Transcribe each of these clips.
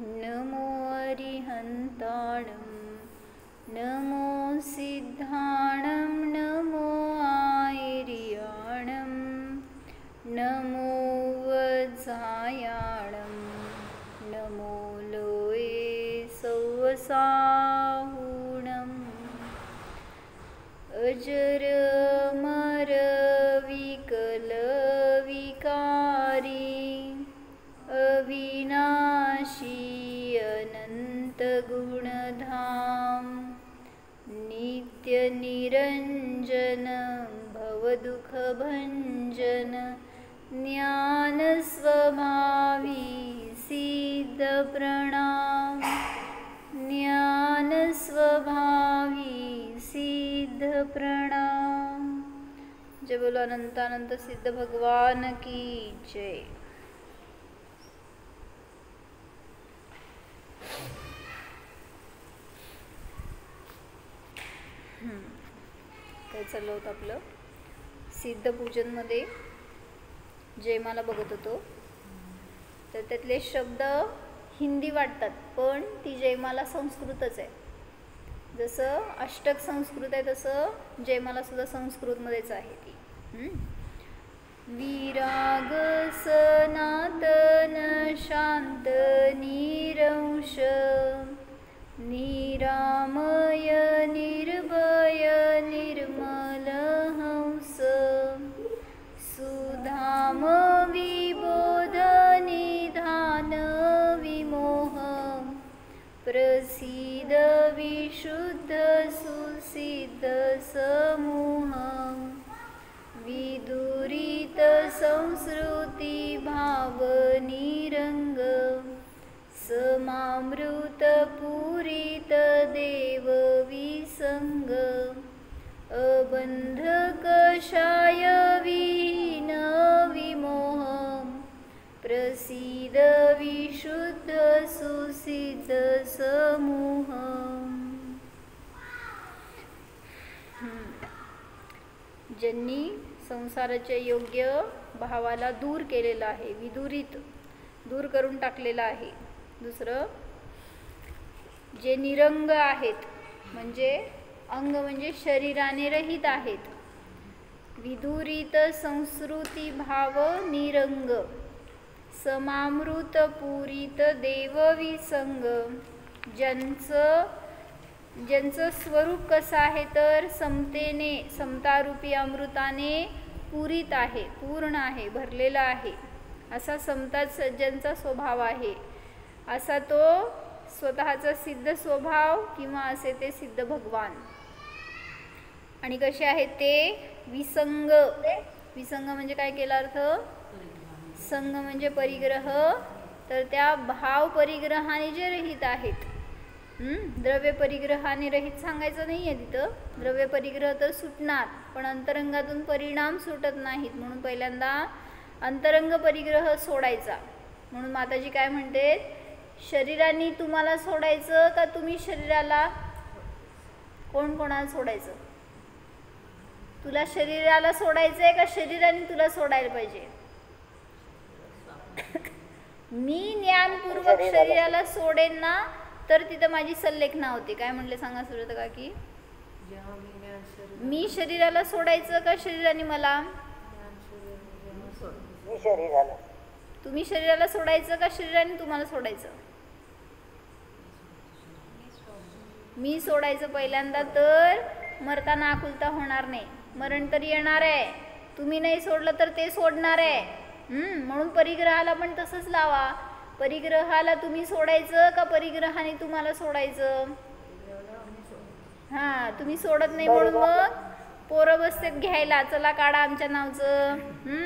नमो अरिहन्ताणं नमो सिद्धाणं नमो आयर्याणं नमो वज्रायाणं नमो लोये सौवसाहुणम् अजरमरविकलविकारी अविनाशी अनन्तगुणधाम नित्यनिरञ्जन भवदुःखभञ्जन ज्ञानस्वभावी सिद्धप्रणाम ज्ञानस्वभावी सिद्धप्रणाम। जय बोलो अनंतानंत सिद्ध भगवान की जय। काय चाललं होतं आपलं सिद्ध पूजनमध्ये जयमाला बघत होतो, तर त्यातले शब्द हिंदी वाटतात पण ती जयमाला संस्कृतच आहे। जसं अष्टक संस्कृत आहे तसं जयमाला सुद्धा संस्कृतमध्येच आहे ती। विराग सनातन शांत निरंश निरामय निर्भय निर्मल हंस सुधाम विबोध निधान विमोह प्रसीद विशुद्ध सुसिद्ध समूह विदुरित संस्कृती भाव निरंग समामृत पूरित देव विसंग अबंध कषाय विहीन विमोह प्रसीद विशुद्ध सुसिद्ध समूह। ज्यांनी संसाराच्या योग्य भावाला दूर केलेला आहे, विदुरित दूर करून टाकलेला आहे। दुसरं जे निरंग आहेत, म्हणजे अंग म्हणजे शरीराने रहित आहेत। विदुरित संस्कृती भाव निरंग समामृत पूरित देवविसंग ज्यांचं स्वरूप कसं आहे तर समतेने समतारूपी अमृताने पूरित आहे, पूर्ण आहे, भरलेला आहे, असा समता ज्यांचा स्वभाव आहे, असा तो स्वतःचा सिद्ध स्वभाव किंवा असे ते सिद्ध भगवान। आणि कसे आहेत ते विसंग। विसंग म्हणजे काय केला अर्थ? संग म्हणजे परिग्रह, तर त्या भाव परिग्रहाने जे रहित आहेत। द्रव्य परिग्रहाने रहित सांगायचं नाही आहे तिथं, द्रव्य परिग्रह तर सुटणार पण अंतरंगातून परिणाम सुटत नाहीत, म्हणून पहिल्यांदा अंतरंग परिग्रह सोडायचा। म्हणून माताजी काय म्हणते, शरीराने तुम्हाला सोडायचं का तुम्ही शरीराला? कोण कोणाला सोडायचं? तुला शरीराला सोडायचं आहे का शरीराने तुला सोडायला पाहिजे? मी ज्ञानपूर्वक शरीराला सोडेन ना तर तिथं माझी सल्लेखना होते। काय म्हणले सांगा सुरत काकी? मी शरीराला सोडायचं का शरीराने मला? शरीराला। तुम्ही शरीराला सोडायचं का शरीराने तुम्हाला सोडायचं? मी सोडायचं पहिल्यांदा, तर मरताना आकुलता होणार नाही, मरण तर येणार आहे। तुम्ही नाही सोडलं तर ते सोडणार आहे। म्हणून परिग्रहाला पण तसंच लावा। परिग्रहाला तुम्ही सोडायचं का परिग्रहाने तुम्हाला सोडायचं? हां, तुम्ही सोडत नाही म्हणून मग पोरं बसतात घ्यायला, चला काढा आमच्या नावचं।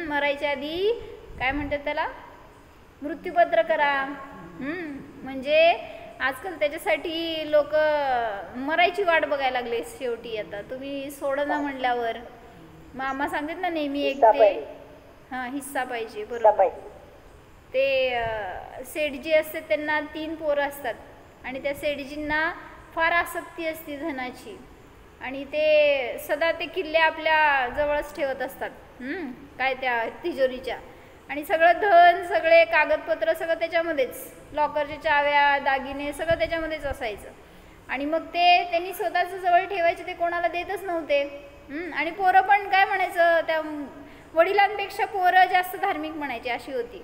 मरायच्या आधी काय म्हणतात त्याला? मृत्यूपत्र करा। म्हणजे आजकाल त्याच्यासाठी लोक मरायची वाट बघायला लागले शेवटी। आता तुम्ही सोडना म्हणल्यावर मामा सांगतात ना नेहमी एक ते हां हिस्सा पाहिजे, बरोबर। ते सेठजी असते त्यांना 3 पोरं असतात आणि त्या सेठजींना फार आसक्ती असते धनाची, आणि ते सदा ते किल्ले आपल्या जवळच ठेवत असतात, काय त्या तिजोरीच्या। आणि सगळं धन, सगळे कागदपत्र सगळं त्याच्यामध्येच, लॉकरच्या चाव्या, दागिने सगळं त्याच्यामध्येच असायचं. आणि मग ते त्यांनी स्वतःचं जवळ ठेवायचे, ते कोणाला देतच नव्हते. आणि पोरं पण काय म्हणायचं, त्या वडिलांपेक्षा पोरं जास्त धार्मिक म्हणायचे, अशी होती.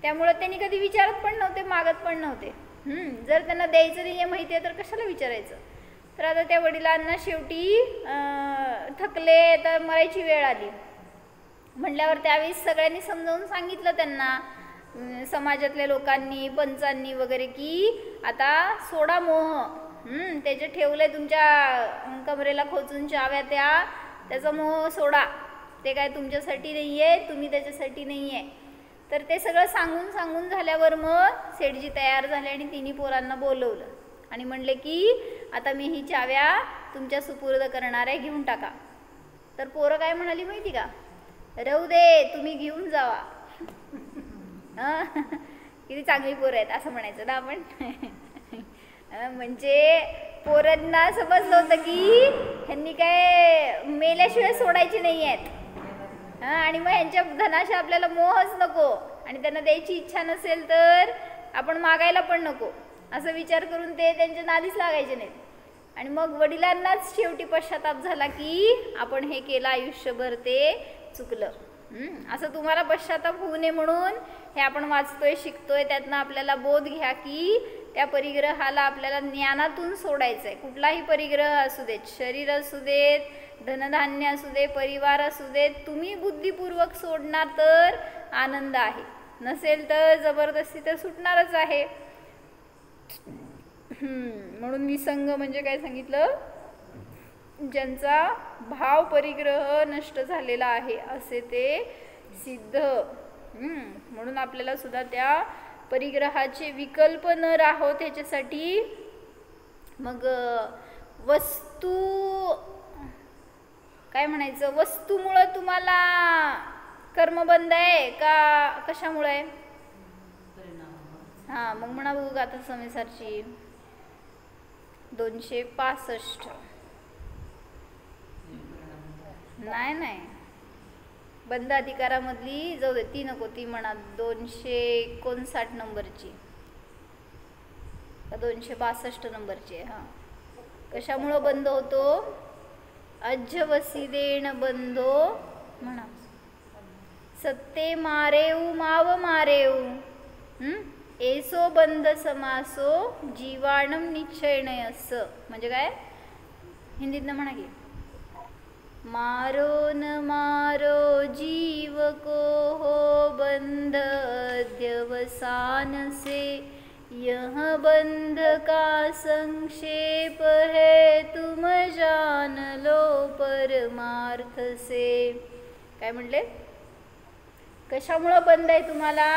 त्यामुळं त्यांनी कधी विचारत पण नव्हते, मागत पण नव्हते. जर त्यांना द्यायचं नाही आहे माहिती आहे तर कशाला विचारायचं. तर आता त्या वडिलांना शेवटी थकले, तर मरायची वेळ आली म्हटल्यावर त्यावेळेस सगळ्यांनी समजावून सांगितलं त्यांना, समाजातल्या लोकांनी, पंचांनी वगैरे, की आता सोडा मोह. त्याचे ठेवलंय तुमच्या कमरेला खोचून चाव्या, त्याचा मोह सोडा. ते काय तुमच्यासाठी नाही आहे, तुम्ही त्याच्यासाठी नाही आहे. तर ते सगळं सांगून झाल्यावर मग सेठजी तयार झाले आणि तिन्ही पोरांना बोलवलं आणि म्हणले की आता मी ही चाव्या तुमच्या सुपूर्द करणार आहे, घेऊन टाका. तर पोरं काय म्हणाली माहिती का, राहू दे, तुम्ही घेऊन जावा. किती चांगली पोरं आहेत असं म्हणायचं ना आपण. म्हणजे पोरांना समजलं होतं की ह्यांनी काय मेल्याशिवाय सोडायची नाही आहेत. आणि मग ह्यांच्या धनाशी आपल्याला मोहच नको, आणि त्यांना द्यायची इच्छा नसेल तर आपण मागायला पण नको, असं विचार करून ते त्यांच्या नादीच लागायचे नाहीत. आणि मग वडिलांनाच शेवटी पश्चाताप झाला की आपण हे केलं आयुष्यभर, ते चुकलं. असं तुम्हाला पश्चाताप होऊ नये म्हणून हे आपण वाचतोय, शिकतोय, त्यातनं आपल्याला बोध घ्या की त्या परिग्रहाला आपल्याला ज्ञानातून सोडायचं आहे. कुठलाही परिग्रह असू देत, शरीर असू देत, धनधान्य असू दे, परिवार असू देत, तुम्ही बुद्धिपूर्वक सोडणार तर आनंद आहे, नसेल तर जबरदस्ती तर सुटणारच आहे. म्हणून विसंग म्हणजे काय सांगितलं, ज्यांचा भाव परिग्रह नष्ट झालेला आहे असे ते सिद्ध. म्हणून आपल्याला सुद्धा त्या परिग्रहाचे विकल्प न राहोत ह्याच्यासाठी मग वस्तू काय म्हणायचं, वस्तूमुळं तुम्हाला कर्मबंध आहे का कशामुळे आहे? मग म्हणा बघू गाथा समेसारची 265. नाही बंध अधिकारामधली जाऊ दे, ती नको, ती म्हणा 259 नंबरची का 262 नंबरची आहे. कशामुळं बंद होतो? अज्जवसिदेण बंधो म्हणा, सत्ते मारेऊ माव मारेऊ, एसो बंध समासो जीवाणम निश्चयणयस. म्हणजे काय हिंदीतनं म्हणा की, मारो न मारो जीव को हो बंध अध्यवसान से, यह बंध का संक्षेप है तुम जान लो परमार्थ से. काय म्हणले? कशामुळं बंद आहे तुम्हाला?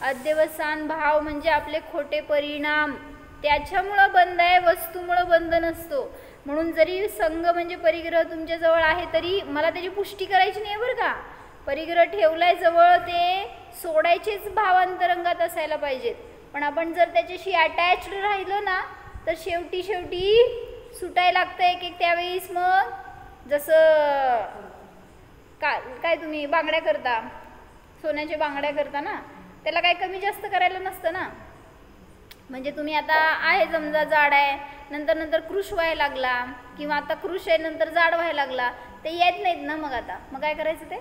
अध्यवसान भाव म्हणजे आपले खोटे परिणाम, त्याच्यामुळं बंद आहे, वस्तूमुळं बंद नसतो. म्हणून जरी संघ म्हणजे परिग्रह तुमच्याजवळ आहे तरी मला त्याची पुष्टी करायची नाही बरं का. परिग्रह ठेवलाय जवळ, ते सोडायचेच भाव अंतरंगात असायला पाहिजेत. पण आपण जर त्याच्याशी अटॅच्ड राहिलो ना तर शेवटी सुटायला लागतं एक त्यावेळेस. मग जसं काय तुम्ही बांगड्या करता, सोन्याच्या बांगड्या करता ना, त्याला काय कमी जास्त करायला नसतं ना. म्हणजे तुम्ही आता आहे समजा जाड आहे, नंतर कृश व्हायला लागला, किंवा आता कृश आहे नंतर जाड व्हायला लागला, ते येत नाहीत ना. मग काय करायचं? ते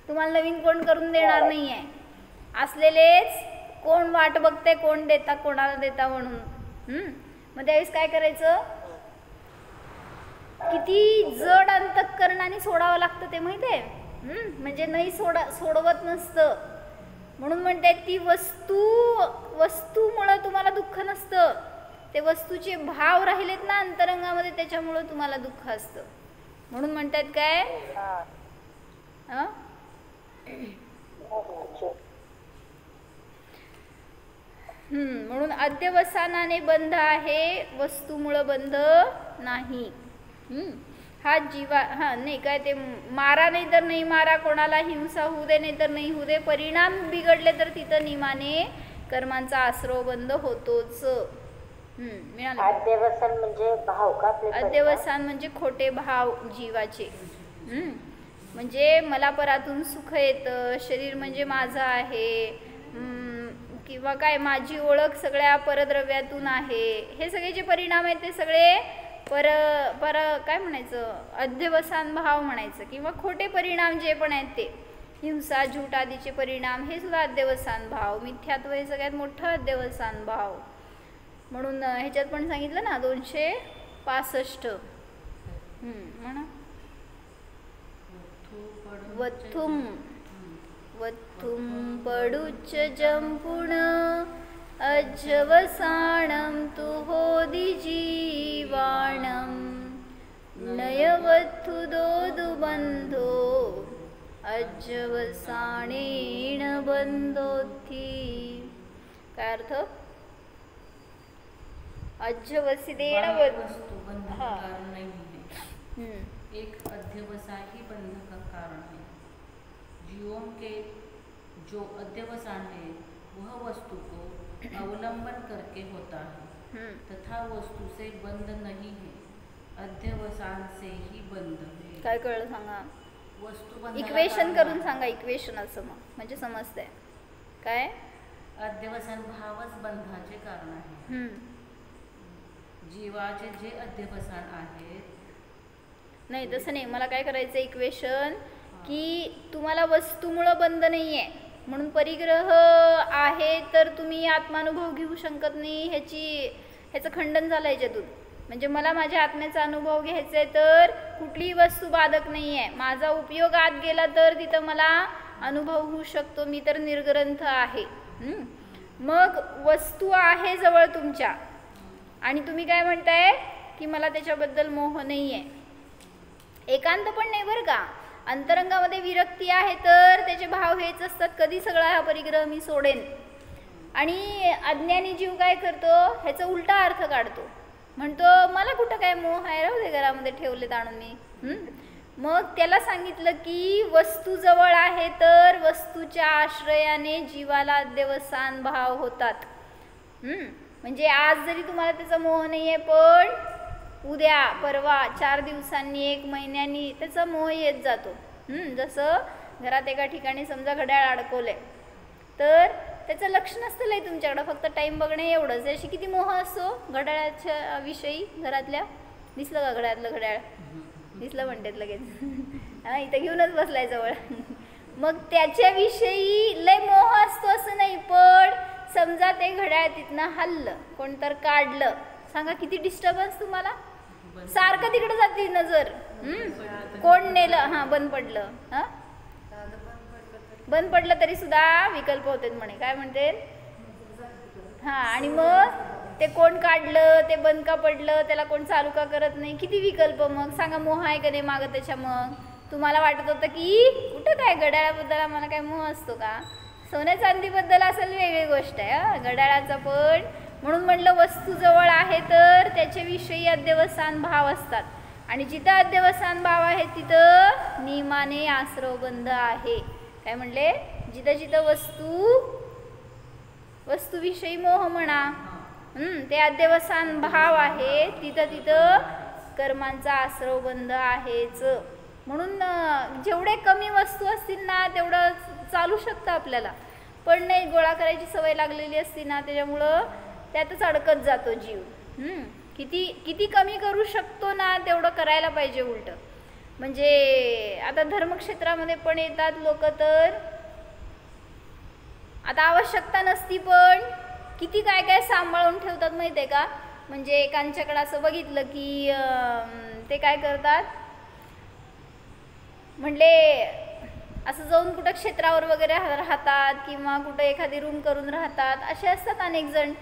तुम्हाला नवीन कोण करून देणार नाही आहे. असलेलेच कोण वाट बघते, कोण देता, कोणाला देता म्हणून. मग त्यावेळेस काय करायचं? किती जड अंतःकरणाने सोडावं लागतं ते माहिती आहे. म्हणजे नाही सोडवत नसतं. म्हणून म्हणते ती वस्तूमुळं तुम्हाला दुःख नसतं, ते वस्तूचे भाव राहिलेत ना अंतरंगामध्ये, त्याच्यामुळं तुम्हाला दुःख असतं. म्हणून म्हणतात काय, म्हणून अध्यवसानाने बंध आहे, वस्तूमुळं बंध नाही. हा जीवा नाही काय, ते मारा नाही तर नाही मारा, कोणाला हिंसा होऊ दे नाही तर नाही होऊ दे, परिणाम बिघडले तर तिथं नियमाने कर्मांचा आश्रव बंद होतोच. मिळालं? अध्यवसान म्हणजे खोटे भाव जीवाचे. म्हणजे मला परातून सुख येतं, शरीर म्हणजे माझं आहे, किंवा काय माझी ओळख सगळ्या परद्रव्यातून आहे, हे सगळे जे परिणाम आहेत ते सगळे काय म्हणायचं, अध्यवसान भाव म्हणायचं, किंवा खोटे परिणाम जे पण आहेत ते हिंसा झूट आदीचे परिणाम हे सुद्धा अध्यवसान भाव, मिथ्यात्व हे सगळ्यात मोठं अध्यवसान भाव. म्हणून ह्याच्यात पण सांगितलं ना 265 म्हणा वत्थुम वत्थुम पडुच जंपुण अज्जवसाणं तु होदि जीवाणं नयवत्थु दोदु बंधो अज्जवसाणेण बंधोथी. काय अर्थ? अज्जवसिदेण एक अध्यवसाय ही बंधन का कारण है. जीवों के जो अध्यवसान है वह वस्तु को अवलंबन करके होता है तथा वस्तु से बंध नहीं है. अध्यवसान से ही बंध है. काय कळलं सांगा? वस्तु इक्वेशन करून सांगा. इक्वेशन असं म्हणजे समजतंय काय? अध्यवसान भावच बंधाचे कारण आहे. जीवाचे जे अध्यवसान आहेत. नाही तसं नाही, मला काय करायचं इक्वेशन की तुम्हाला वस्तूमुळं बंध नाही आहे म्हणून परिग्रह आहे तर तुम्ही आत्मानुभव घेऊ शकत नाही, ह्याचं खंडन झालं ह्याच्यातून. म्हणजे मला माझ्या आत्म्याचा अनुभव घ्यायचा आहे तर कुठलीही वस्तू बाधक नाही आहे, माझा उपयोग आत गेला तर तिथं मला अनुभव होऊ शकतो, मी तर निर्ग्रंथ आहे. मग वस्तू आहे जवळ तुमच्या आणि तुम्ही काय म्हणताय की मला त्याच्याबद्दल मोह नाही आहे. एकांत पण नाही बरं का, अंतरंगामध्ये विरक्ती आहे तर त्याचे भाव हेच असतात, कधी सगळा हा परिग्रह मी सोडेन. आणि अज्ञानी जीव काय करतो, ह्याचा उलटा अर्थ काढतो, म्हणतो मला कुठं काय मोह आहे, राहू दे घरामध्ये ठेवलेत आणून मी. मग त्याला सांगितलं की वस्तू जवळ आहे तर वस्तूच्या आश्रयाने जीवाला अध्यवसान भाव होतात. म्हणजे आज जरी तुम्हाला त्याचा मोह नाही आहे पण उद्या परवा 4 दिवसांनी 1 महिन्यांनी त्याचा मोह येत जातो. जसं घरात एका ठिकाणी समजा घड्याळ अडकवलंय तर त्याचं लक्ष नसतं लय तुमच्याकडं, फक्त टाईम बघणे एवढंच. अशी किती मोह असतो घड्याळाच्या विषयी घरातल्या. दिसलं का घड्याळातलं घड्याळ? दिसलं म्हणतात लगेच. हा इथं घेऊनच बसलाय जवळ. मग त्याच्याविषयी लय मोह असतो असं नाही, पण समजा ते घड्याळ तिथनं हल्लं, कोणतर काढलं, सांगा किती डिस्टर्बन्स तुम्हाला. सारखं तिकडे जाते नजर. कोण नेलं, हां बंद पडलं, हां बंद पडलं तरी सुद्धा विकल्प होते म्हणे. काय म्हणते? हां आणि मग ते कोण काढलं, ते बंद का पडलं, त्याला कोण चालू का करत नाही, किती विकल्प. मग सांगा मोह आहे का नाही मागं त्याच्या. मग तुम्हाला वाटत होतं की कुठं काय घड्याळाबद्दल आम्हाला काय मोह असतो का, सोन्या चांदीबद्दल असेल वेगळी गोष्ट आहे घड्याळाचा पण. म्हणून म्हटलं वस्तू जवळ आहे तर त्याच्याविषयी अध्यवसान भाव असतात आणि जिथं अध्यवसान भाव आहे तिथं नियमाने आश्रवबंध आहे. काय म्हणले? जिथं जिथं वस्तूविषयी मोह म्हणा ते अध्यवसान भाव आहे, तिथं तिथं कर्मांचा आश्रवबंध आहेच. म्हणून जेवढे कमी वस्तू असतील ना तेवढं चालू शकतं आपल्याला, पण नाही गोळा करायची सवय लागलेली असते ना त्याच्यामुळं त्यातच अडकत जातो जीव. किती कमी करू शकतो ना तेवढं करायला पाहिजे उलट. म्हणजे आता धर्मक्षेत्रामध्ये पण येतात लोक, तर आता आवश्यकता नसती पण किती काय काय सांभाळून ठेवतात माहिती आहे का. म्हणजे एकांच्याकडे असं बघितलं की ते काय करतात, म्हणले असं जाऊन कुठं क्षेत्रावर वगैरे राहतात किंवा कुठं एखादी रूम करून राहतात, असे असतात अनेक जण.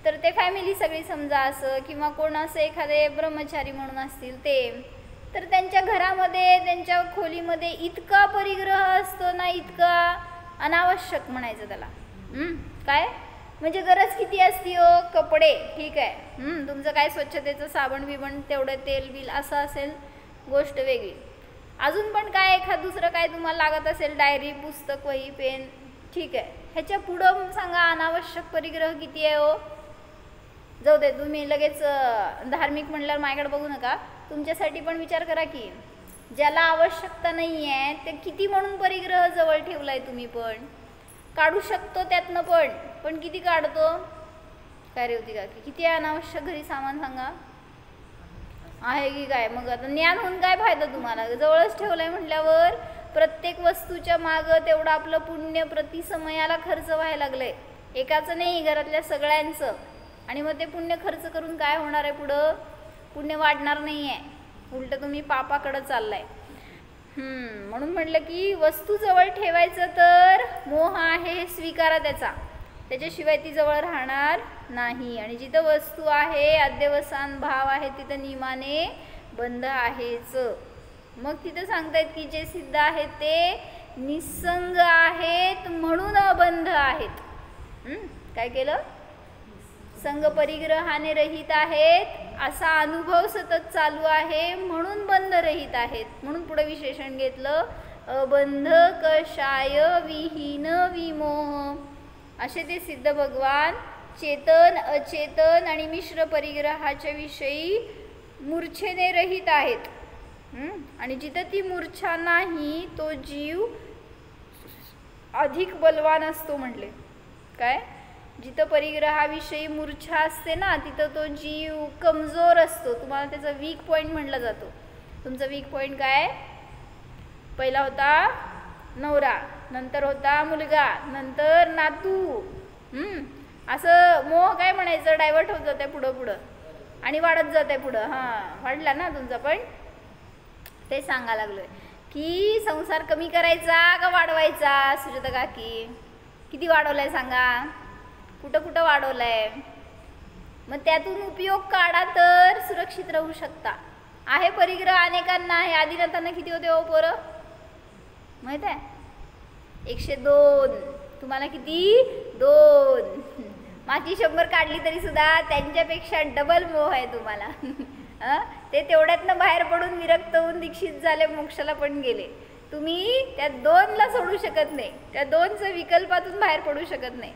तर ते फॅमिली सगळी समजा असं, किंवा कोण असं एखादे ब्रह्मचारी म्हणून असतील ते, तर त्यांच्या घरामध्ये त्यांच्या खोलीमध्ये इतका परिग्रह असतो ना, इतका अनावश्यक म्हणायचं त्याला. काय म्हणजे गरज किती असती हो, कपडे ठीक आहे, तुमचं काय स्वच्छतेचं साबण बिबण तेवढं तेल बिल असं असेल गोष्ट वेगळी. अजून पण काय एखाद दुसरं काय तुम्हाला लागत असेल, डायरी पुस्तक वही पेन ठीक आहे. ह्याच्या पुढं सांगा अनावश्यक परिग्रह किती आहे हो. जाऊ दे, तुम्ही लगेच धार्मिक म्हणल्यावर माझ्याकडे बघू नका, तुमच्यासाठी पण विचार करा की ज्याला आवश्यकता नाही आहे ते किती म्हणून परिग्रह जवळ ठेवलाय तुम्ही, पण काढू शकतो त्यातनं, पण किती काढतो? काय रे होती का की किती अनावश्यक घरी सामान सांगा आहे की काय? मग आता ज्ञान होऊन काय फायदा तुम्हाला? जवळच ठेवलंय म्हटल्यावर प्रत्येक वस्तूच्या मागं तेवढं आपलं पुण्य प्रति समयाला खर्च व्हायला लागलंय, एकाचं नाही, घरातल्या सगळ्यांचं. आणि मग ते पुण्य खर्च करून काय होणार आहे? पुढं पुण्य वाढणार नाही आहे, उलट तुम्ही पापाकडं चाललाय. म्हणून म्हटलं की वस्तू जवळ ठेवायचं तर मोह आहे हे स्वीकारा त्याचा, त्याच्याशिवाय ती जवळ राहणार नाही. आणि जिथं वस्तू आहे, अध्यवसान भाव आहे, तिथं नियमाने बंध आहेच. मग तिथं सांगतायत की जे सिद्ध आहेत ते निसंग आहेत म्हणून अबंध आहेत. काय केलं? संग परिग्रहाने रहित आहेत असा अनुभव सतत चालू आहे म्हणून बंध रहित आहेत. म्हणून पुढे विशेषण घेतलं अबंध कषाय विहीन विमोह. असे ते सिद्ध भगवान चेतन अचेतन आणि मिश्र परिग्रहाच्या विषयी मूर्छेने रहित आहेत. आणि जिथं ती मूर्छा नाही तो जीव अधिक बलवान असतो म्हटले. काय? जिथं परिग्रहाविषयी मूर्छा असते ना तिथं तो जीव कमजोर असतो. तुम्हाला त्याचा वीक पॉईंट म्हटला जातो. तुमचा वीक पॉईंट काय? पहिला होता नवरा, नंतर होता मुलगा, नंतर नातू. असं मोह काय म्हणायचं डायव्हर्ट होत जाते पुढं पुढं आणि वाढत जाते पुढं. वाढला ना तुमचा पण. ते सांगा लागलोय की संसार कमी करायचा का वाढवायचा? सुजाता काकी किती वाढवलाय सांगा? कुठं कुठं वाढवलाय? मग त्यातून उपयोग काढा तर सुरक्षित राहू शकता. आहे परिग्रह अनेकांना आहे. आदिनाथांना किती होते हो पोरं माहित आहे? 102. तुम्हाला किती? 2. माझी 100 काढली तरी सुद्धा त्यांच्यापेक्षा डबल मोह आहे तुम्हाला. ते तेवढ्यातनं बाहेर पडून विरक्त होऊन दीक्षित झाले, मोक्षाला पण गेले. तुम्ही त्या 2ला सोडू शकत नाही, त्या 2चं विकल्पातून बाहेर पडू शकत नाही.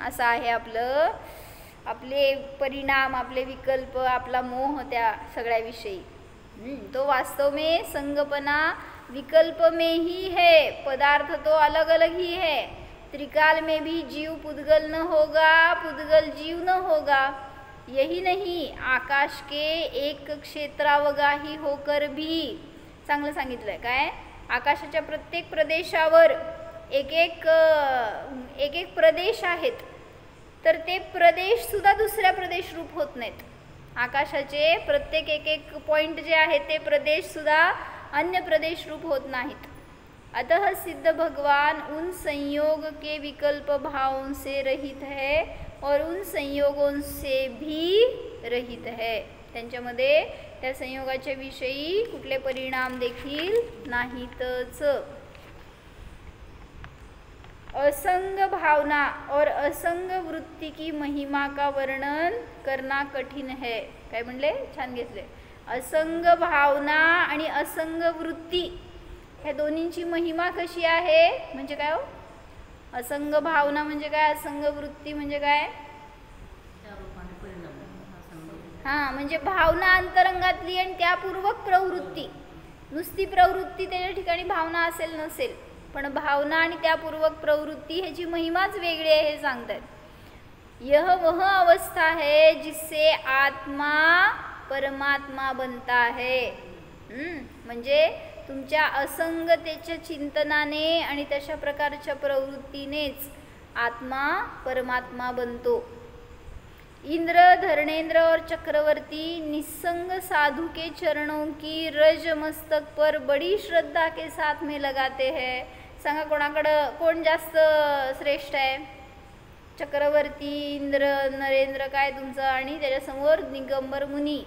असं आहे आपलं, आपले परिणाम, आपले विकल्प, आपला मोह त्या सगळ्याविषयी. तो वास्तव में संगपना विकल्प में ही है, पदार्थ तो अलग अलग ही है. त्रिकाल में भी जीव पुद्गल न होगा, पुद्गल जीव न होगा. यही नहीं, आकाश के एक क्षेत्रावगाही होकर भी. चांगलं सांगितलंय. काय? आकाशाच्या प्रत्येक प्रदेशावर एक एक प्रदेश आहेत, तर ते प्रदेश सुद्धा दुसऱ्या प्रदेश रूप होत नाहीत. आकाशाचे प्रत्येक एक पॉइंट जे आहेत ते प्रदेश सुद्धा अन्य प्रदेश रूप होत नाहीत. अतः सिद्ध भगवान उन संयोग के विकल्प भावों से रहित है और उन संयोगों से भी रहित है. त्यांच्यामध्ये त्या संयोगाच्या विषयी कुठले परिणाम देखील नाहीतच. असंग भावना और असंग वृत्ति की महिमा का वर्णन करना कठीण है. काय म्हणले? छान घेतले. असंग भावना आणि असंग वृत्ती ह्या दोन्हींची महिमा कशी आहे म्हणजे काय हो? असंग भावना म्हणजे काय? असंग वृत्ती म्हणजे काय? म्हणजे भावना अंतरंगातली आणि त्यापूर्वक प्रवृत्ती. नुसती प्रवृत्ती त्याच्या ठिकाणी भावना असेल नसेल, पण भावना आणि त्यापूर्वक प्रवृत्ती ह्याची महिमाच वेगळी आहे हे सांगतात. यह वह अवस्था है जिससे आत्मा परमात्मा बनता है. म्हणजे तुमच्या असंगतेच्या चिंतनाने आणि तशा प्रकारच्या प्रवृत्तीनेच आत्मा परमात्मा बनतो. इंद्र, धर्णेंद्र और चक्रवर्ती निसंग साधु के चरणों की रज मस्तक पर बड़ी श्रद्धा के साथ में लगाते हैं. सांगा कोणाकडं कोण जास्त श्रेष्ठ आहे? चक्रवर्ती, इंद्र, नरेंद्र काय तुमचं, आणि त्याच्यासमोर दिगंबर मुनी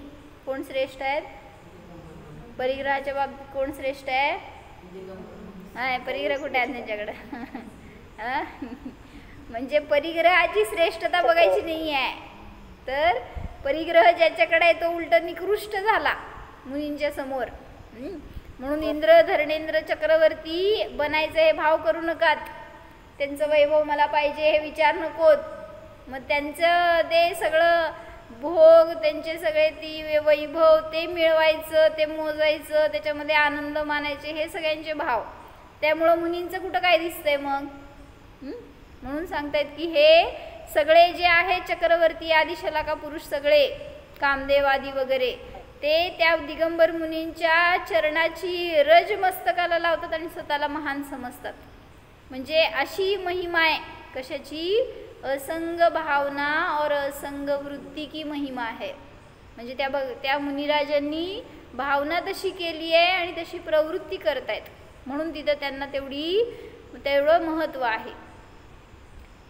कोण श्रेष्ठ आहेत? परिग्रहाच्या बाबतीत कोण श्रेष्ठ आहे? परिग्रह कुठे आहेत त्यांच्याकडं? म्हणजे परिग्रहाची श्रेष्ठता बघायची नाही आहे, तर परिग्रह ज्याच्याकडे आहे तो उलट निकृष्ट झाला मुनींच्या समोर. म्हणून इंद्र, धर्णेंद्र, चक्रवर्ती बनायचं हे भाव करू नकात. त्यांचं वैभव मला पाहिजे हे विचार नकोत. मग त्यांचं ते सगळं भोग, त्यांचे सगळे ती वैभव ते मिळवायचं, ते मोजायचं, त्याच्यामध्ये आनंद मानायचे, हे सगळ्यांचे भाव. त्यामुळं मुनींचं कुठं काय दिसतंय मग? म्हणून सांगतायत की हे सगळे जे आहे चक्रवर्ती आदी शलाका पुरुष सगळे कामदेव आदी वगैरे ते त्या दिगंबर मुनींच्या चरणाची रज मस्तकाला लावतात आणि स्वतःला महान समजतात. म्हणजे अशी महिमा आहे. कशाची? असंग भावना और असंग वृत्ती की महिमा आहे. म्हणजे त्या मुनिराजांनी भावना तशी केली आहे आणि तशी प्रवृत्ती करतायत, म्हणून तिथं त्यांना तेवढं महत्त्व आहे.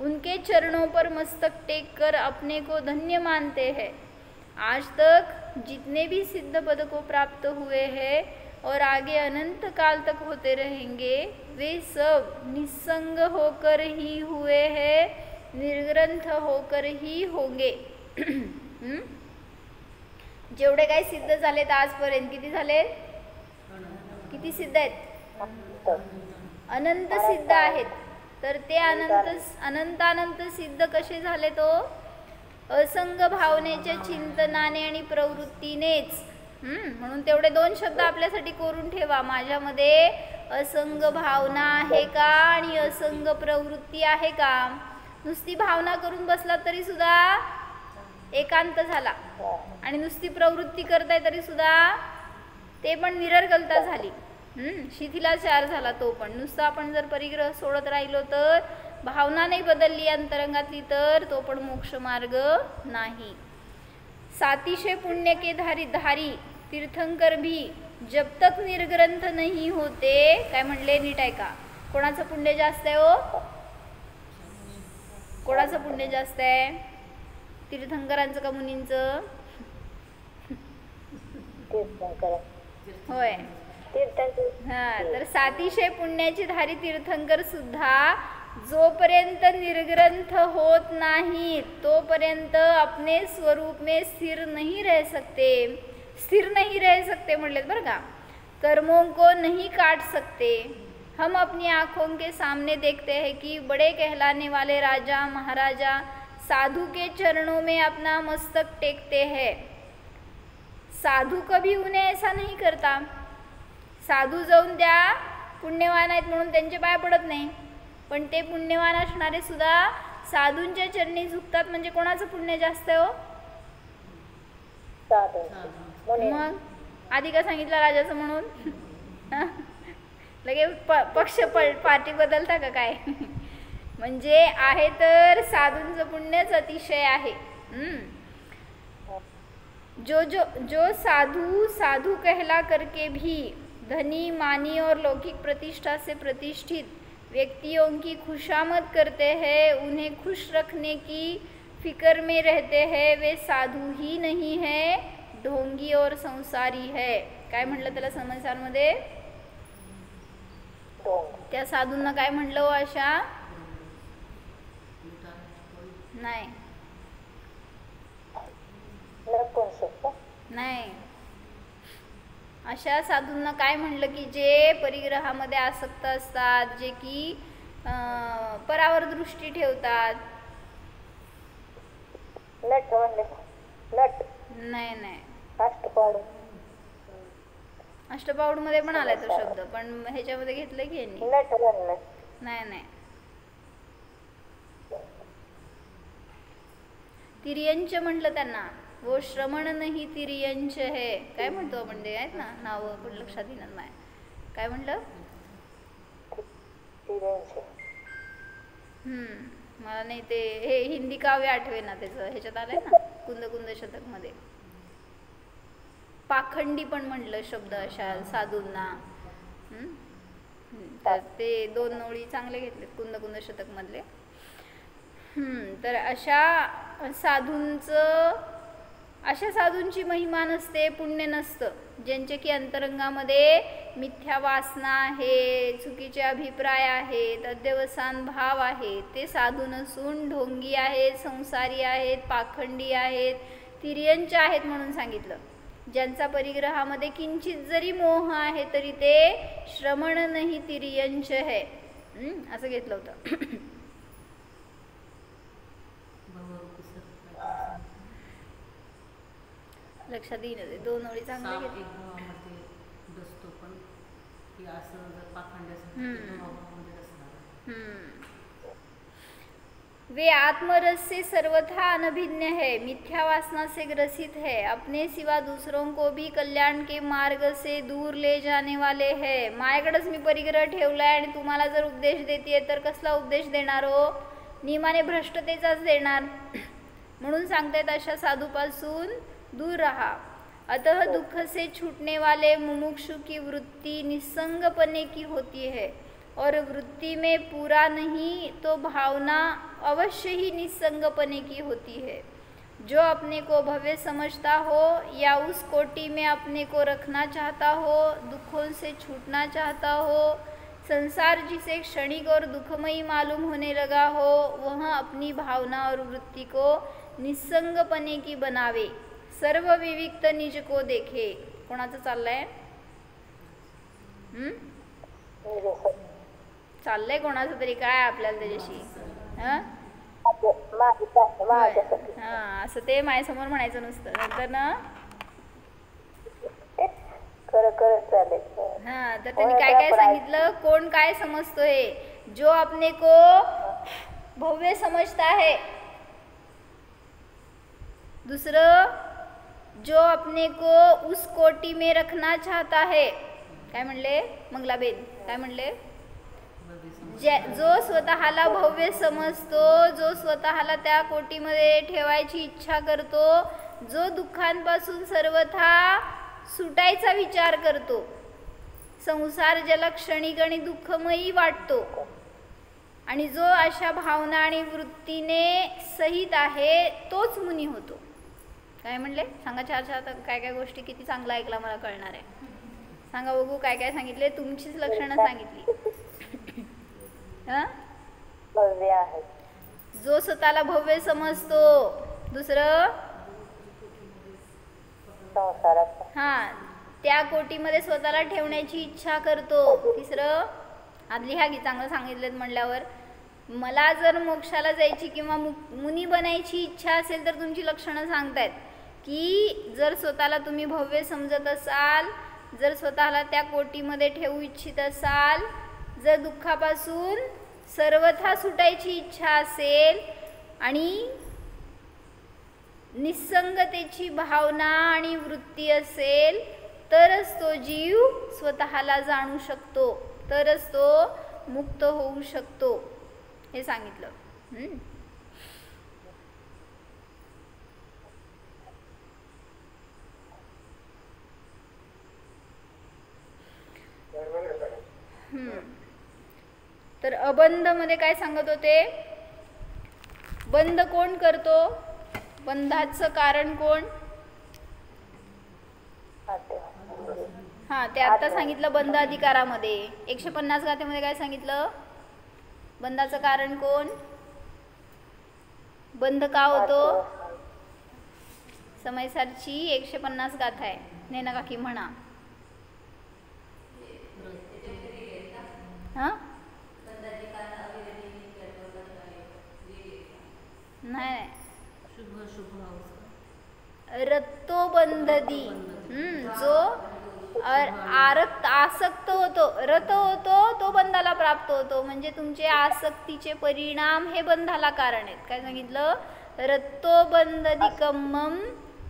उनके चरणों पर मस्तक टेक कर अपने को धन्य मानते हैं. आज तक जितने भी सिद्ध पद को प्राप्त हुए हैं और आगे अनंत काल तक होते रहेंगे, वे सब निस्संग होकर ही हुए हैं, निर्ग्रंथ होकर ही होंगे. जेवढे काही सिद्ध झालेत आजपर्यंत, किती झाले? किती सिद्ध आहेत? अनंत सिद्ध आहेत. तर ते अनंत सिद्ध कसे झाले? तो असंग भावनेच्या चिंतनाने आणि प्रवृत्तीनेच. म्हणून तेवढे 2 शब्द आपल्यासाठी कोरून ठेवा. माझ्यामध्ये असंग भावना आहे का आणि असंग प्रवृत्ती आहे का? नुसती भावना करून बसला तरी सुद्धा एकांत झाला, आणि नुसती प्रवृत्ती करताय तरी सुद्धा ते पण निरर्गलता झाली, शिथिलाचार झाला. तो पण नुसता आपण जर परिग्रह सोडत राहिलो तर, भावना नाही बदलली अंतरंगातली, तर तो पण मोक्ष मार्ग नाही. सातिशय पुण्य के धारी तीर्थंकर भी जब तक निर्ग्रंथ नहीं होते. काय म्हणले? नीट आहे का? कोणाचं पुण्य जास्त आहे हो? कोणाचं पुण्य जास्त आहे? तीर्थंकरांचं का मुनींचं? होय. तर सातिशय पुण्याची धारी तीर्थंकर सुद्धा जोपर्यंत निर्ग्रंथ होत नाही तोपर्यंत अपने स्वरूप में स्थिर नहीं रह सकते म्हणलेत बरं का. कर्मों को नहीं काट सकते. हम अपनी आँखों के सामने देखते हैं कि बड़े कहलाने वाले राजा महाराजा साधु के चरणों में अपना मस्तक टेकते हैं. साधू कभी उन्हें ऐसा नहीं करता. साधू जाऊन त्या पुण्यवान आहेत म्हणून त्यांचे पाय पडत नाही, पण ते पुण्यवान असणारे सुद्धा साधूंच्या चरणी झुकतात. म्हणजे कोणाचं पुण्य जास्त आहे हो? मग आधी का सांगितलं राजाचं म्हणून? लगे पक्ष पार्टी बदलता का काय? म्हणजे आहे तर साधूंचं पुण्यच अतिशय आहे. जो साधु कहला करके भी धनी मानी और लौकिक प्रतिष्ठा से प्रतिष्ठित व्यक्तियों की खुशामद करते हैं, उन्हें खुश रखने की फिक्र में रहते हैं, वे साधु ही नहीं है, ढोंगी और संसारी है. काय म्हणलं त्याला समाचारमध्ये? त्या साधूंना काय म्हणलं हो? अशा नाही नाही, अशा साधूंना काय म्हणलं की जे परिग्रहामध्ये आसक्त असतात, जे की परावर दृष्टी ठेवतात. नाही नाही, अष्टपाऊड मध्ये पण आलाय तो शब्द, पण ह्याच्यामध्ये घेतलंय की यांनी? नाही नाही. तिर्यंच म्हटलं त्यांना. वो श्रमण नाही तिर्यंच है. काय म्हणतो आपण ते? आहेत ना नाव, पण लक्षात येणार नाही. काय म्हटलं? मला नाही ते हे हिंदी काव्य आठवे ना त्याचं. ह्याच्यात आलंय ना कुंद शतक मध्ये. पाखंडी पण म्हणलं शब्द अशा साधूंना. तर ते 2 ओळी चांगले घेतले कुंद शतक मधले. तर अशा साधूंची महिमा नसते, पुण्य नसतं. ज्यांचे की अंतरंगामध्ये मिथ्या वासना आहे, चुकीचे अभिप्राय आहेत, अध्यवसान भाव आहे, ते साधू नसून ढोंगी आहेत, संसारी आहेत, पाखंडी आहेत, तिर्यंच आहेत म्हणून सांगितलं. ज्यांचा परिग्रहामध्ये किंचित जरी मोह आहे तरी ते श्रमण नाही तिर्यंच है, असं घेतलं होतं. लक्षात येईल. 2 ओळी चांगले साप घेतले. एक भावामध्ये डसतो, पण की असं जर पाखंड असेल तर ते भावामध्ये असणार. वे आत्मरस से सर्वथा अनभिन्न है, मिथ्या वासना से ग्रसित है, अपने सिवा दूसरों को भी कल्याण के मार्ग से दूर ले जाने वाले है. माझ्याकडेच मी परिग्रह ठेवलाय आणि तुम्हाला जर उपदेश देते तर कसला उपदेश देणार हो? नियमाने भ्रष्टतेचाच देणार. म्हणून सांगतायत अशा साधूपासून दूर रहा. अतः दुख से छूटने वाले मुमुक्षु की वृत्ति निस्संगपने की होती है, और वृत्ति में पूरा नहीं तो भावना अवश्य ही निस्संगपने की होती है. जो अपने को भव्य समझता हो या उस कोटि में अपने को रखना चाहता हो, दुखों से छूटना चाहता हो, संसार जिसे क्षणिक और दुखमयी मालूम होने लगा हो, वह अपनी भावना और वृत्ति को निस्संगपने की बनावे, सर्व विविक्त निज को देखे. कोणाचं चाललंय? चाललंय कोणाचं तरी, काय आपल्याला त्याच्याशी? हा, असं ते माझ्यासमोर म्हणायचं नुसतं. नंतर ना हा, तर त्यांनी काय काय सांगितलं, कोण काय समजतोय? जो अपने को भव्य समजता है. दुसरं, जो अपने को उस कोटि में रखना चाहता है. काय म्हणले मंगलाबेन? काय म्हणले? जो स्वतःला भव्य समजतो, जो स्वतःला त्या कोटीमध्ये ठेवायची इच्छा करतो, जो दुःखांपासून सर्वथा सुटायचा विचार करतो, संसार ज्याला क्षणिक आणि दुःखमयी वाटतो, आणि जो अशा भावना आणि वृत्तीने सहित आहे, तोच मुनी होतो. काय म्हणले? सांगा. 4 काय काय गोष्टी किती चांगला ऐकला, मला कळणार आहे. सांगा बघू काय काय सांगितले. तुमचीच लक्षणं सांगितली. जो स्वतःला भव्य समजतो. दुसरं, हा, त्या कोटीमध्ये स्वतःला ठेवण्याची इच्छा करतो. तिसरं, आदली हा की चांगलं सांगितलं म्हणल्यावर, मला जर मोक्षाला जायची किंवा मुनी बनायची इच्छा असेल तर तुमची लक्षणं सांगतायत की जर स्वतःला तुम्ही भव्य समजत असाल, जर स्वतःला त्या कोटीमध्ये ठेवू इच्छित असाल, जर दुःखापासून सर्वथा सुटायची इच्छा असेल आणि निस्संगतेची भावना आणि वृत्ती असेल, तरच तो जीव स्वतःला जाणू शकतो, तरच तो मुक्त होऊ शकतो. हे सांगितलं. तर अबंध मध्ये काय सांगत होते? बंध कोण करतो? बंधाचं कारण कोण? हा, ते आता सांगितलं बंध अधिकारामध्ये. 150 गाथेमध्ये काय सांगितलं? बंधाचं कारण कोण? बंध का होतो? समयसारची 150 गाथा आहे. नैना काकी म्हणा. हा, नाही, रत्तो बंधदी. जो आसक्त होतो, रत होतो, तो बंधाला प्राप्त होतो. म्हणजे तुमचे आसक्तीचे परिणाम हे बंधाला कारण आहेत. काय सांगितलं? रत्तो बंधदी कम्मम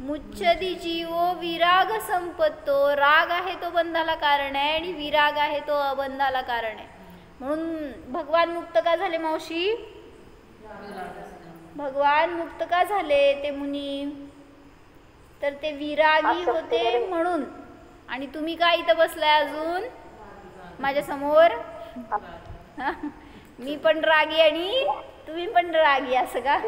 मुच्चदी जीवो विराग संपत्तो. राग आहे तो बंधाला कारण आहे आणि विराग आहे तो अबंधाला कारण आहे. म्हणून भगवान मुक्त का झाले मावशी? भगवान मुक्त का झाले ते मुनी? तर ते विरागी होते म्हणून. आणि तुम्ही काय इथं बसलाय अजून माझ्या समोर? मी पण रागी आणि तुम्ही पण रागी, असं का?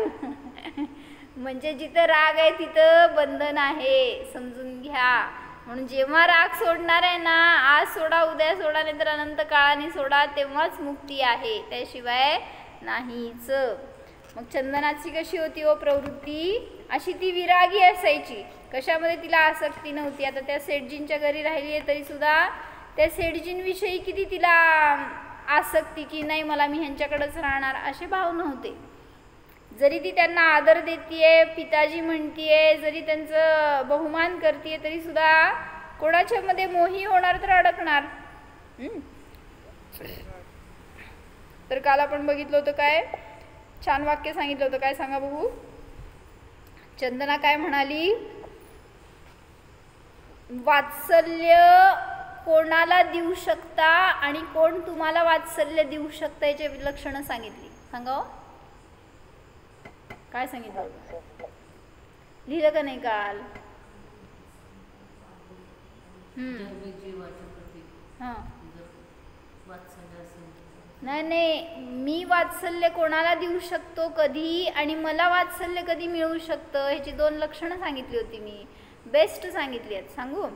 म्हणजे जिथं राग आहे तिथं बंधन आहे, समजून घ्या. म्हणून जेव्हा राग सोडणार आहे ना, आज सोडा, उद्या सोडा, नाहीतर अनंत काळाने सोडा, तेव्हाच मुक्ती आहे, त्याशिवाय नाहीच. मग चंदनाची कशी होती हो प्रवृत्ती? अशी ती विरागी असायची. कशामध्ये तिला आसक्ती नव्हती. आता त्या सेठजींच्या घरी राहिली आहे तरी सुद्धा त्या सेठजींविषयी किती तिला आसक्ती, की नाही मला मी ह्यांच्याकडेच राहणार, असे भाव नव्हते. जरी ती त्यांना आदर देतीये, पिताजी म्हणतीये, जरी त्यांचं बहुमान करतीये, तरी सुद्धा कोणाच्या मध्ये मोही होणार तर अडकणार. तर काल आपण बघितलं होतं काय छान वाक्य सांगितलं होतं, काय सांगा बघू. चंदना काय म्हणाली, वात्सल्य कोणाला देऊ शकता आणि कोण तुम्हाला वात्सल्य देऊ शकता याची लक्षणं सांगितली. सांगा हो. काय सांगितलं लिहिलं का नाही काल. हां नाही मी वात्सल्य कोणाला देऊ शकतो कधी आणि मला वात्सल्य कधी मिळू शकतं ह्याची 2 लक्षणं सांगितली होती मी. बेस्ट सांगितली आहेत. सांगू.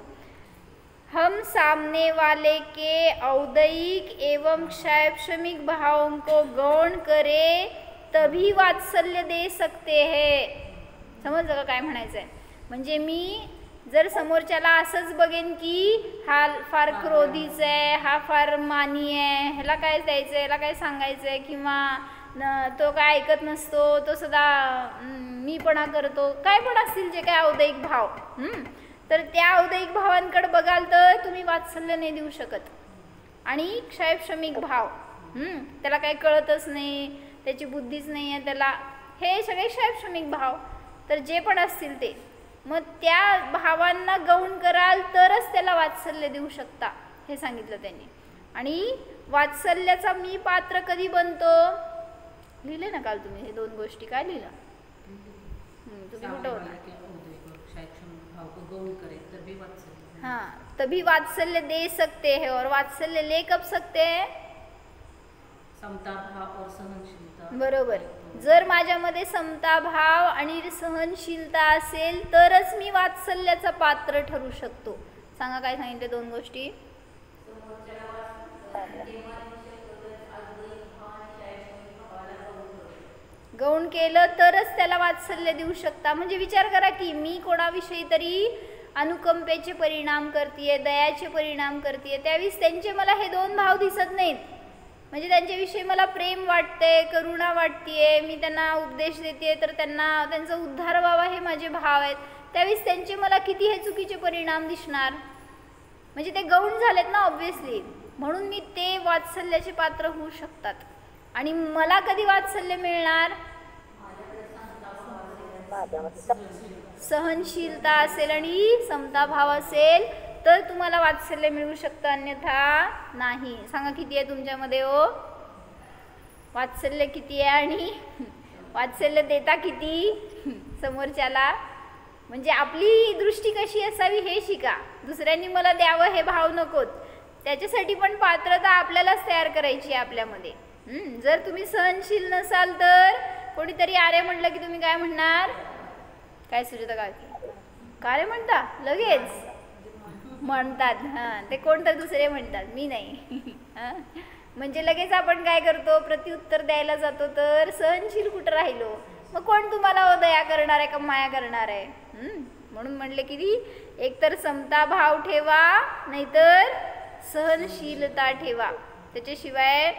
हम सामने वाले के औदयिक एवं शैक्षणिक भावों को गौण करे तभी वात्सल्य दे सकते हैं. समजलं का काय म्हणायचं आहे. म्हणजे मी जर समोरच्याला असंच बघेन की हा फार क्रोधीच आहे, हा फार मानी आहे, ह्याला काय द्यायचं आहे, ह्याला काय सांगायचं आहे, किंवा तो काय ऐकत नसतो, तो सदा मीपणा करतो, काय पण असतील जे काय औदयिक भाव, तर त्या औदयिक भावांकडे बघाल तर तुम्ही वात्सल्य नाही देऊ शकत. आणि क्षैक्षमिक भाव, त्याला काही कळतच नाही, त्याची बुद्धीच नाही आहे त्याला, हे सगळे क्षैक्षमिक भाव तर जे पण असतील ते, मग त्या भावांना गौण कराल तरच त्याला वात्सल्य देऊ शकता हे सांगितलं त्यांनी. आणि वात्सल्याचा मी पात्र कधी बनतो लिहिले ना काल तुम्ही हे 2 गोष्टी. काय लिहिलं तुम्ही कुठं होता. हाँ तभी वात्सल्य दे सकते हैं. और वात्सल्य ले कब सकते हैं. समता भाव और सहनशीलता. बरोबर. जर माझ्यामध्ये समता भाव आणि सहनशीलता असेल तरच मी वात्सल्याचा पात्र ठरू शकतो. सांगा काय सांगितले 2 गोष्टी. गौण केलं तरच त्याला वात्सल्य देऊ शकता. म्हणजे विचार करा की मी कोणाविषयी तरी अनुकंपेचे परिणाम करतीये, दयाचे परिणाम करतीये, त्यावेळेस त्यांचे मला हे 2 भाव दिसत नाहीत. म्हणजे त्यांच्याविषयी मला प्रेम वाटते, करुणा वाटतेय, मी त्यांना उपदेश देते तर त्यांना त्यांचा उद्धार व्हावा हे माझे भाव आहेत. त्यावेळेस त्यांचे मला किती हे चुकीचे परिणाम दिसणार. म्हणजे ते गौण झालेत ना ऑब्व्हियसली. म्हणून मी ते वात्सल्याचे पात्र होऊ शकतात. आणि मला कधी वात्सल्य मिळणार. सहनशीलता असेल आणि समता भाव असेल तर तुम्हाला वात्सल्य मिळू शकतं, अन्यथा नाही. सांगा किती आहे तुमच्यामध्ये हो वात्सल्य किती आहे आणि वात्सल्य देता किती समोरच्याला. म्हणजे आपली दृष्टी कशी असावी हे शिका. दुसऱ्यांनी मला द्यावं हे भाव नकोत. त्याच्यासाठी पण पात्रता आपल्यालाच तयार करायची आहे आपल्यामध्ये. जर तुम्ही सहनशील नसाल तर कोणीतरी आरे म्हटलं की तुम्ही काय म्हणणार. काय सुजाता काकी का रे म्हणता लगेच म्हणतात. हां ते कोण तर दुसरे म्हणतात, मी नाही. म्हणजे लगेच आपण काय करतो प्रत्युत्तर द्यायला जातो. तर सहनशील कुठं राहिलो. मग कोण तुम्हाला दया करणार आहे का माया करणार आहे. म्हणून म्हणले की एकतर समता भाव ठेवा नाहीतर सहनशीलता ठेवा, त्याच्याशिवाय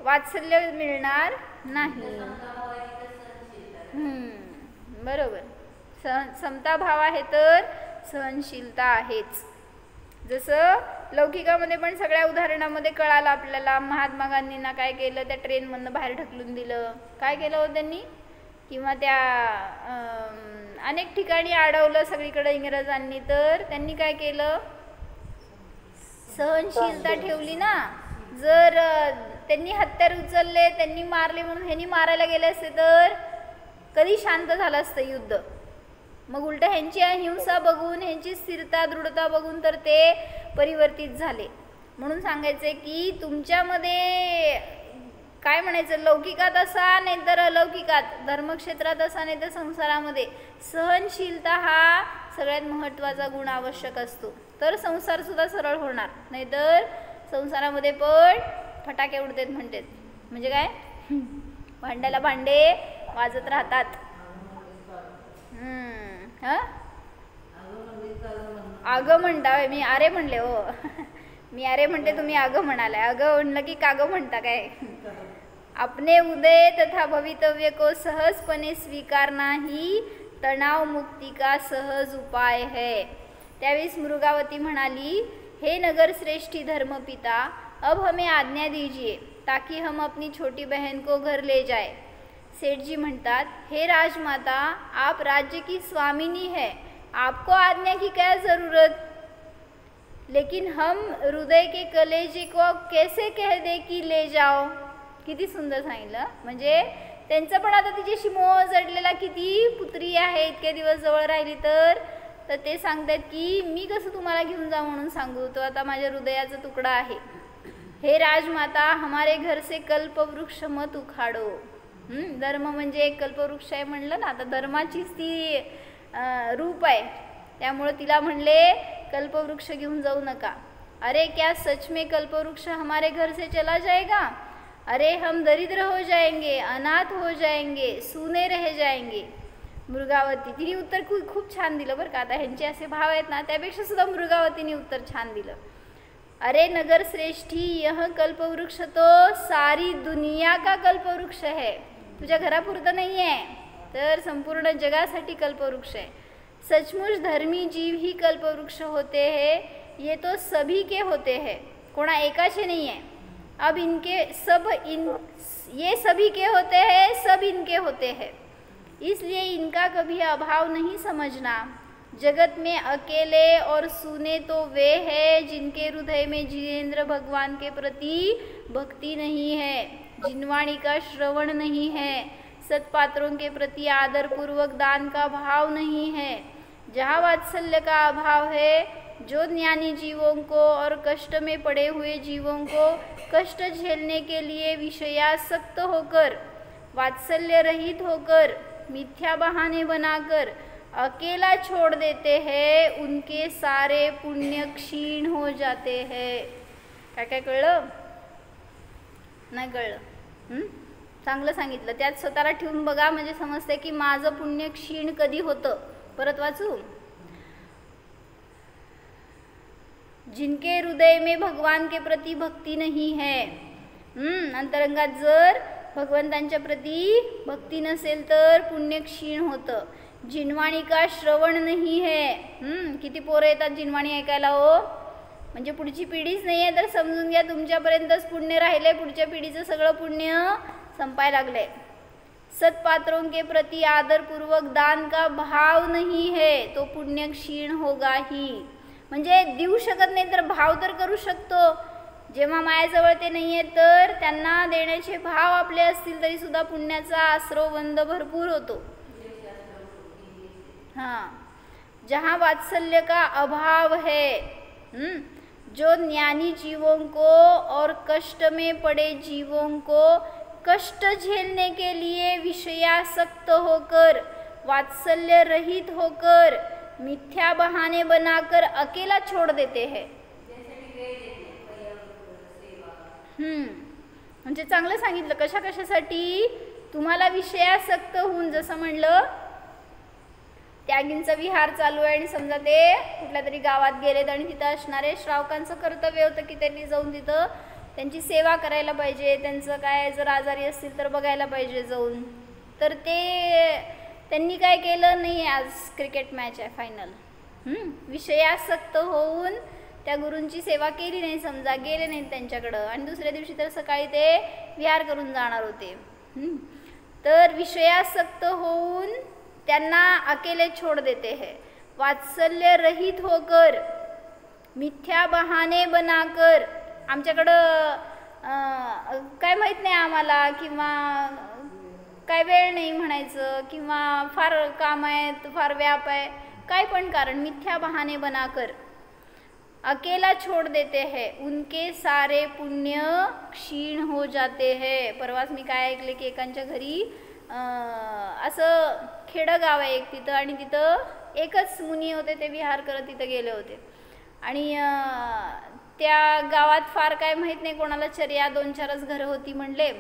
वात्सल्य मिळणार नाही. बरोबर. समता भाव आहे तर सहनशीलता आहेच. जसं लौकिकामध्ये पण सगळ्या उदाहरणामध्ये कळालं आपल्याला. महात्मा गांधींना काय केलं, त्या ट्रेनमधनं बाहेर ढकलून दिलं. काय केलं हो त्यांनी. किंवा त्या अनेक ठिकाणी अडवलं सगळीकडे इंग्रजांनी, तर त्यांनी काय केलं सहनशीलता ठेवली ना. जर त्यांनी हत्यार उचलले, त्यांनी मारले म्हणून ह्यांनी मारायला गेले असते तर कधी शांत झालं असतं युद्ध. मग उलट ह्यांची अहिंसा बघून, ह्यांची स्थिरता दृढता बघून तर ते परिवर्तित झाले. म्हणून सांगायचे की तुमच्यामध्ये काय म्हणायचं, लौकिकात असा नाही तर अलौकिकात, धर्मक्षेत्रात असा नाही तर संसारामध्ये सहनशीलता हा सगळ्यात महत्त्वाचा गुण आवश्यक असतो. तर संसार सुद्धा सरळ होणार. नाहीतर संसारामध्ये पण फटाके उडतात म्हणतात. म्हणजे काय भांड्याला भांडे वाजत राहतात. अगं म्हणता मी अरे म्हणले हो. मी अरे म्हणते तुम्ही अगं म्हणाले. अगं म्हणलं की कागं म्हणता काय. अपने उदय तथा भवितव्य को सहजपणे स्वीकारना ही तणाव मुक्ति का सहज उपाय है. त्यावेळेस मृगावती म्हणाली, हे नगरश्रेष्ठी धर्मपिता, अब हमें आज्ञा दीजिए ताकि हम अपनी छोटी बहन को घर ले जाए. सेठ जी म्हणतात, हे राजमाता, आप राज्य की स्वामिनी है, आपको आज्ञा की क्या ज़रूरत, लेकिन हम हृदय के कलेजे को कैसे कह दे की ले जाओ. किती सुंदर सांगितलं. म्हणजे त्यांचं पण आता तिच्याशी मोह जडलेला, किती पुत्री आहे, इतके दिवस जवळ राहिली तर ते सांगतात की मी कसं तुम्हाला घेऊन जा म्हणून सांगू, तो आता माझ्या हृदयाचा तुकडा आहे. हे राजमाता, हमारे घर से कल्पवृक्ष मत उखाडो. धर्म म्हणजे एक कल्पवृक्ष आहे म्हणलं ना, आता धर्माचीच ती रूप आहे, त्यामुळे तिला म्हणले कल्पवृक्ष घेऊन जाऊ नका. अरे क्या सच में कल्पवृक्ष हमारे घर से चला जाएगा, अरे हम दरिद्र हो जाएंगे, अनाथ हो जाएंगे, सूने रह जाएंगे. मृगावती तिने उत्तर खूप छान दिलं बरं का. आता ह्यांचे असे भाव आहेत ना, त्यापेक्षा सुद्धा मृगावतीने उत्तर छान दिलं. अरे नगर श्रेष्ठी, यह कल्पवृक्ष तो सारी दुनिया का कल्पवृक्ष है, तुझ्या घरापुरतं नाही आहे, तर संपूर्ण जगासाठी कल्पवृक्ष आहे. सचमुच धर्मी जीव ही कल्पवृक्ष होते हैं, ये तो सभी के होते हैं, कोणा एकाचे नहीं है. अब ये सभी के होते हैं, सब इनके होते हैं, इसलिए इनका कभी अभाव नहीं समझना. जगत में अकेले और सूने तो वे हैं जिनके हृदय में जिनेंद्र भगवान के प्रति भक्ति नहीं है, जिनवाणी का श्रवण नहीं है, सत्पात्रों के प्रति आदर पूर्वक दान का भाव नहीं है. जहाँ वात्सल्य का अभाव है, जो ज्ञानी जीवों को और कष्ट में पड़े हुए जीवों को कष्ट झेलने के लिए विषयासक्त होकर, वात्सल्य रहित होकर, मिथ्या बहाने बनाकर अकेला छोड़ देते हैं, उनके सारे पुण्य क्षीण हो जाते हैं. काय काय कळलं? नाही कळलं? चांगलं सांगितलं. त्यात स्वतःला ठेवून बघा, म्हणजे समजते की माझं पुण्य क्षीण कधी होतं. परत वाचू. जिनके हृदय में भगवान के प्रति भक्ती नहीं है, अंतरंगात जर भगवंतांच्या प्रती भक्ती नसेल तर पुण्य क्षीण होतं. जिनवाणी का श्रवण नाही है, किती पोरं येतात जिनवाणी ऐकायला हो, म्हणजे पुढची पिढीच नाही आहे तर समजून घ्या तुमच्यापर्यंतच पुण्य राहिले, पुढच्या पिढीचं सगळं पुण्य संपायला लागलंय. सत्पात्रों के प्रति आदरपूर्वक दान का भाव नहीं है, तो पुण्य क्षीण होगा ही. म्हणजे देऊ शकत नाही तर भाव तर करू शकतो. जेव्हा मायाजवळ ते नाही आहे तर त्यांना देण्याचे भाव आपले असतील तरी सुद्धा पुण्याचा आश्रवबंध भरपूर होतो. हाँ, जहाँ वात्सल्य का अभाव है, जो ज्ञानी जीवों को और कष्ट में पड़े जीवों को कष्ट झेलने के लिए विषयासक्त होकर, वात्सल्य रहित होकर, मिथ्या बहाने बनाकर अकेला छोड़ देते हैं. म्हणजे चांगलं सांगितलं. कशा कशासाठी तुम्हाला विषयासक्त होऊन, जसं म्हणलं त्यागींचा विहार चालू आहे आणि समजा ते कुठल्या तरी गावात गेलेत आणि तिथं असणारे श्रावकांचं कर्तव्य होतं की त्यांनी जाऊन तिथं त्यांची सेवा करायला पाहिजे, त्यांचं काय जर आजारी असतील तर बघायला पाहिजे जाऊन. तर ते त्यांनी काय केलं नाही. आज क्रिकेट मॅच आहे फायनल, विषयासक्त होऊन त्या गुरूंची सेवा केली नाही, समजा गेले नाहीत त्यांच्याकडं आणि दुसऱ्या दिवशी तर सकाळी ते विहार करून जाणार होते. तर विषयासक्त होऊन त्यांना अकेले छोड़ देते हैं, वात्सल्य रहित होकर, मिथ्या बहाने बनाकर, आमच्याकडं काय माहीत नाही आम्हाला, किंवा काय वेळ नाही म्हणायचं, किंवा फार काम आहे, फार व्याप आहे, काय पण कारण, मिथ्या बहाने बनाकर अकेला छोड़ देते हैं, उनके सारे पुण्य क्षीण हो जाते हैं. परवाच मी काय ऐकले की एकांच्या घरी असं खेडं गाव आहे एक तिथं, आणि तिथं एकच मुनी होते, ते विहार करत तिथं गेले होते आणि त्या गावात फार काय माहीत नाही कोणाला चर्या, 2-4च घरं होती म्हणले.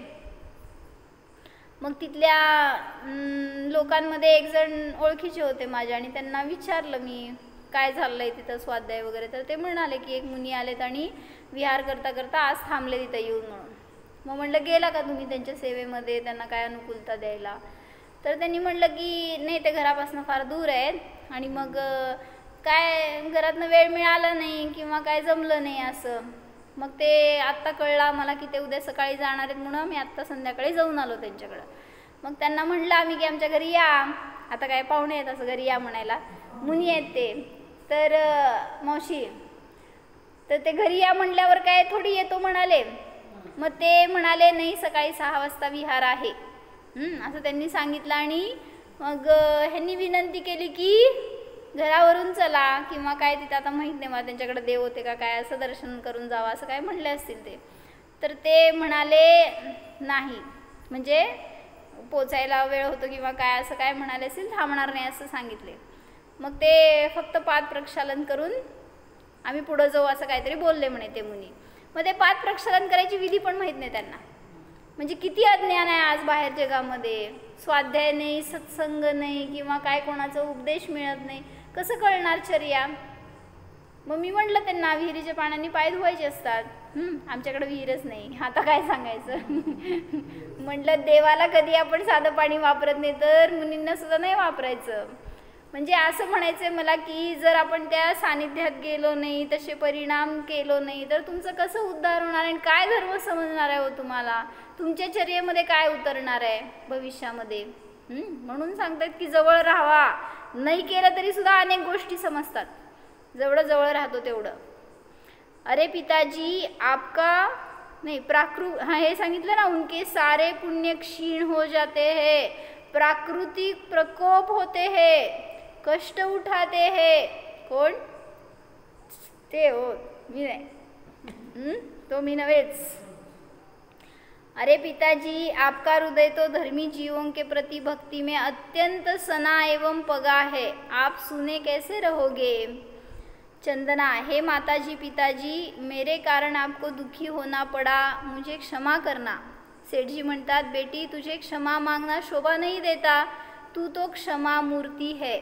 मग तिथल्या लोकांमध्ये एक जण ओळखीचे होते माझ्या आणि त्यांना विचारलं मी काय झालंय तिथं स्वाध्याय वगैरे, तर ते म्हणाले की एक मुनी आलेत आणि विहार करता करता आज थांबले तिथं येऊन म्हणून. मग म्हटलं गेला का तुम्ही त्यांच्या सेवेमध्ये, त्यांना काय अनुकूलता द्यायला? तर त्यांनी म्हटलं की नाही, ते घरापासून फार दूर आहेत आणि मग काय घरातनं वेळ मिळाला नाही किंवा काय जमलं नाही असं. मग ते आत्ता कळलं मला की ते उद्या सकाळी जाणार आहेत, म्हणून मी आत्ता संध्याकाळी जाऊन आलो त्यांच्याकडं. मग त्यांना म्हटलं आम्ही की आमच्या घरी या, आता काय पाहुणे आहेत असं घरी या म्हणायला, मुनी आहेत ते. तर मावशी, तर ते घरी या म्हटल्यावर काय थोडी येतो म्हणाले. मग ते म्हणाले नाही, सकाळी 6 वाजता विहार आहे असं त्यांनी सांगितलं. आणि मग ह्यांनी विनंती केली की घरावरून चला किंवा काय, तिथं आता माहीत नाही मला त्यांच्याकडे देव होते का काय, असं दर्शन करून जावा असं काय म्हणले असतील ते. तर ते म्हणाले नाही, म्हणजे पोचायला वेळ होतो किंवा काय असं काय म्हणाले असेल, थांबणार नाही असं सांगितले. मग ते फक्त पाद प्रक्षालन करून आम्ही पुढं जाऊ असं काहीतरी बोलले म्हणे ते मुनी. मग ते पाद प्रक्षालन करायची विधी पण माहीत नाही त्यांना. म्हणजे किती अज्ञान आहे आज बाहेर जगामध्ये. स्वाध्याय नाही, सत्संग नाही किंवा काय कोणाचा उपदेश मिळत नाही, कसं कळणार चर्या? मग मी म्हटलं त्यांना विहिरीच्या पाण्याने पाय धुवायचे असतात. आमच्याकडे विहीरच नाही, आता काय सांगायचं. म्हटलं देवाला कधी आपण साधं पाणी वापरत नाही, तर मुनींना सुद्धा नाही वापरायचं. म्हणजे असं म्हणायचं आहे मला की जर आपण त्या सानिध्यात गेलो नाही, तसे परिणाम केलो नाही, तर तुमचं कसं उद्धार होणार आहे? काय धर्म समजणार आहे हो तुम्हाला? तुमच्या चर्येमध्ये काय उतरणार आहे भविष्यामध्ये? म्हणून सांगतात की जवळ राहावा. नाही केलं तरी सुद्धा अनेक गोष्टी समजतात, जेवढं जवळ राहतो तेवढं. अरे पिताजी आपका नहीं हे सांगितलं ना, उनके सारे पुण्य क्षीण हो जाते हैं, प्राकृतिक प्रकोप होते हैं, कष्ट उठाते हैं. कोण ते? हो मी नाही, तो मी नव्हेच. अरे पिताजी आपका हृदय तो धर्मी जीवों के प्रति भक्ति में अत्यंत सना एवं पगा है, आप सुने कैसे रहोगे? चंदना, हे माताजी पिताजी, मेरे कारण आपको दुखी होना पड़ा, मुझे क्षमा करना. सेठजी म्हणतात बेटी तुझे क्षमा मागना शोभा नहीं देता, तू तो क्षमा मूर्ती है.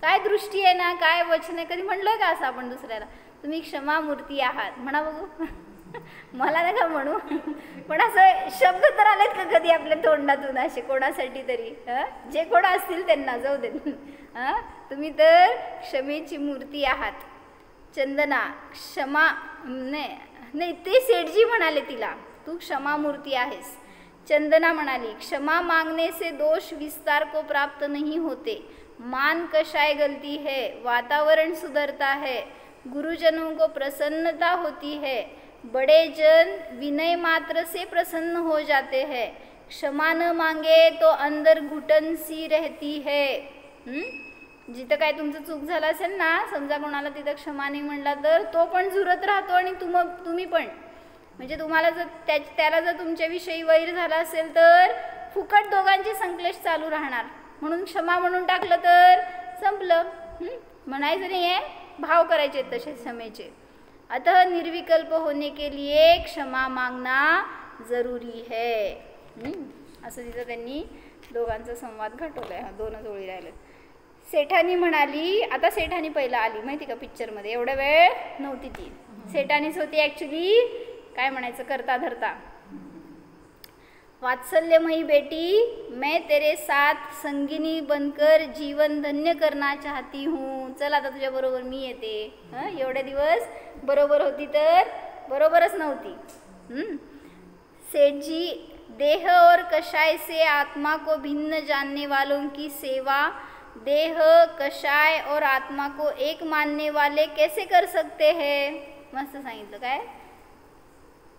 काय दृष्टी आहे ना, काय वचन आहे. कधी म्हणलं का असं आपण दुसऱ्याला, तुम्ही क्षमा मूर्ती आहात? म्हणा बघू. मला नका म्हणू, पण असं शब्द तर आलेत का कधी आपल्या तोंडातून असे कोणासाठी तरी? जे कोण असतील त्यांना जाऊ देत. तुम्ही तर क्षमेची मूर्ती आहात. चंदना, क्षमा नाही ते सेठजी म्हणाले तिला, तू क्षमा मूर्ती आहेस. चंदना म्हणाली क्षमा मांगने से दोष विस्तार को प्राप्त नहीं होते, मान कषाय गलती है, वातावरण सुधरता है, गुरुजनों को प्रसन्नता होती है, बड़े जन विनय मात्र से प्रसन्न हो जाते हैं, क्षमा न मांगे तो अंदर घुटन सी रहती है. जिथं काय तुमचं चूक झालं असेल ना, समजा कोणाला तिथं क्षमा नाही म्हणला तर तो पण झुरत राहतो आणि तुम्ही पण. म्हणजे तुम्हाला जर त्याला जर तुमच्याविषयी वैर झाला असेल तर फुकट दोघांचे संक्लेश चालू राहणार. म्हणून क्षमा म्हणून टाकलं तर संपलं. म्हणायचं नाही आहे, भाव करायचे तसे क्षमेचे. अतः निर्विकल्प होने के लिए क्षमा मागना जरूरी है. असं तिथं त्यांनी दोघांचा संवाद घटवलाय. हा 2च ओळी राहिलेत. सेठानी म्हणाली, आता सेठानी पहिला आली माहिती का पिक्चरमध्ये, एवढा वेळ नव्हती ती. सेठानीच होती ॲक्च्युली, काय म्हणायचं करता धरता. वात्सल्यमयी बेटी, मैं तेरे साथ संगिनी बनकर जीवन धन्य करना चाहती हूँ. चल आता तुझ्या बरोबर मी येते. एवढे दिवस बरोबर होती तर बरोबरच नव्हती. सेठजी, देह और कषाय से आत्मा को भिन्न जानने वालों की सेवा देह, कषाय और आत्मा को एक मानने वाले कैसे कर सकते हैं? मस्त सांगितलं. काय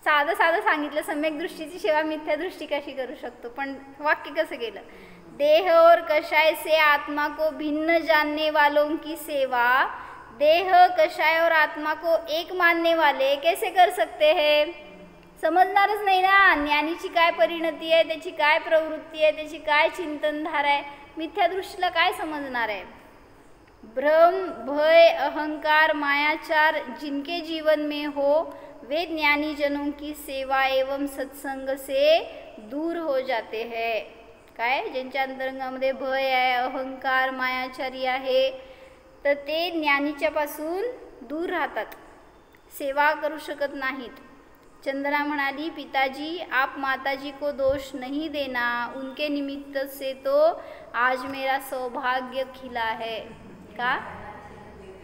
साधं साधं सांगितलं. सम्यक दृष्टीची सेवा मिथ्या दृष्टी कशी करू शकतो, पण वाक्य कसं केलं. देह और कषाय से आत्मा को भिन्न जानने वालों की सेवा देह, कषाय और आत्मा को एक मानने वाले कैसे कर सकते हैं? समजणारच नाही ना. ज्ञानीची काय परिणती आहे, त्याची काय प्रवृत्ती आहे, त्याची काय चिंतनधारा आहे. मिथ्या दृष्टीला काय समजणार आहे. भ्रम, भय, अहंकार, मायाचार जिनके जीवन में हो वे ज्ञानी जनों की सेवा एवं सत्संग से दूर हो जाते हैं. काय ज्यांच्या अंतरंगामध्ये भय आहे, अहंकार, मायाचारी आहे, तर ते ज्ञानीच्या पासून दूर राहतात, सेवा करू शकत नाहीत. चंदना म्हणाली, पिताजी आप माताजी को दोष नहीं देना, उनके निमित्त से तो आज मेरा सौभाग्य खिला है. का?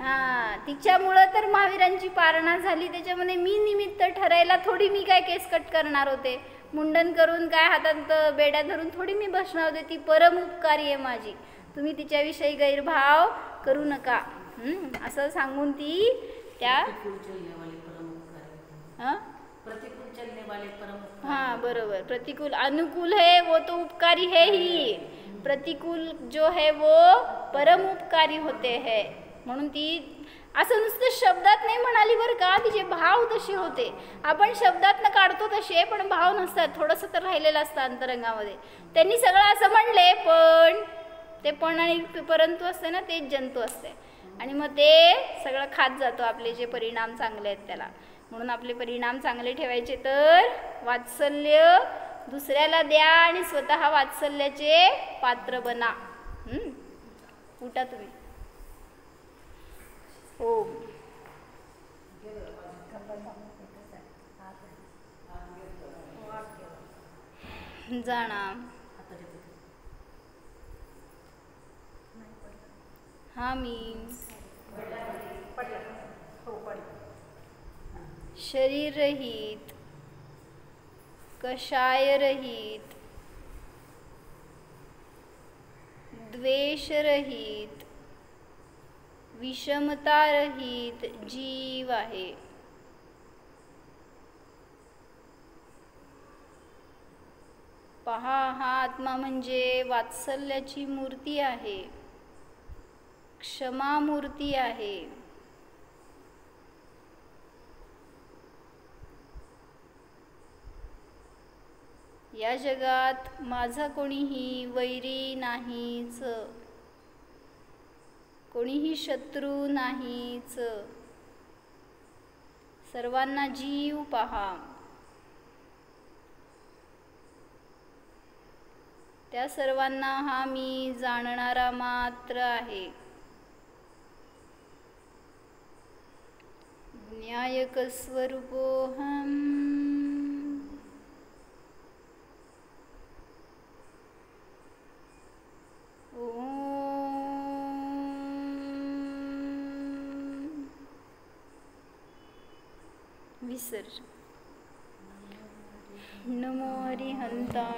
हां, तिच्यामुळं तर महावीरांची पारणा झाली. त्याच्यामध्ये मी निमित्त ठरायला थोडी मी काय केस कट करणार होते, मुंडन करून काय हातात बेड्या धरून थोडी मी बसणार होते. ती परम उपकारी आहे माझी, तुम्ही तिच्याविषयी गैरभाव करू नका. असं सांगून ती त्या हाँ बरोबर. प्रतिकूल अनुकूल है वो तो उपकारी है ही, प्रतिकूल जो है वो परम उपकारी होते है. म्हणून ती असं नुसतं शब्दात नाही म्हणाली बरं का, तिचे भाव तसे होते. आपण शब्दातनं काढतो तसे, पण भाव नसतात, थोडंसं तर राहिलेलं असतं अंतरंगामध्ये. त्यांनी सगळं असं म्हणले, पण ते पण आणि परंतु असते ना, तेच जंतू असते आणि मग ते सगळं खात जातो आपले जे परिणाम चांगले आहेत त्याला. म्हणून आपले परिणाम चांगले ठेवायचे तर वात्सल्य दुसऱ्याला द्या आणि स्वतः वात्सल्याचे पात्र बना. उठा तुम्ही. ओम. जाणा हामी शरीर रहित, कषाय रहित, द्वेष रहित, विषमता रहित जीव आहे. पहा, हा आत्मा म्हणजे वात्सल्याची मूर्ती आहे, क्षमा मूर्ती आहे. या जगात माझा कोणीही वैरी नाहीच, कोणीही शत्रू नाहीच. सर्वांना जीव पहा, त्या सर्वांना हा मी जाणणारा मात्र आहे. ज्ञायक स्वरूपोऽहम्. विसर्जन. नमो हरिहंता.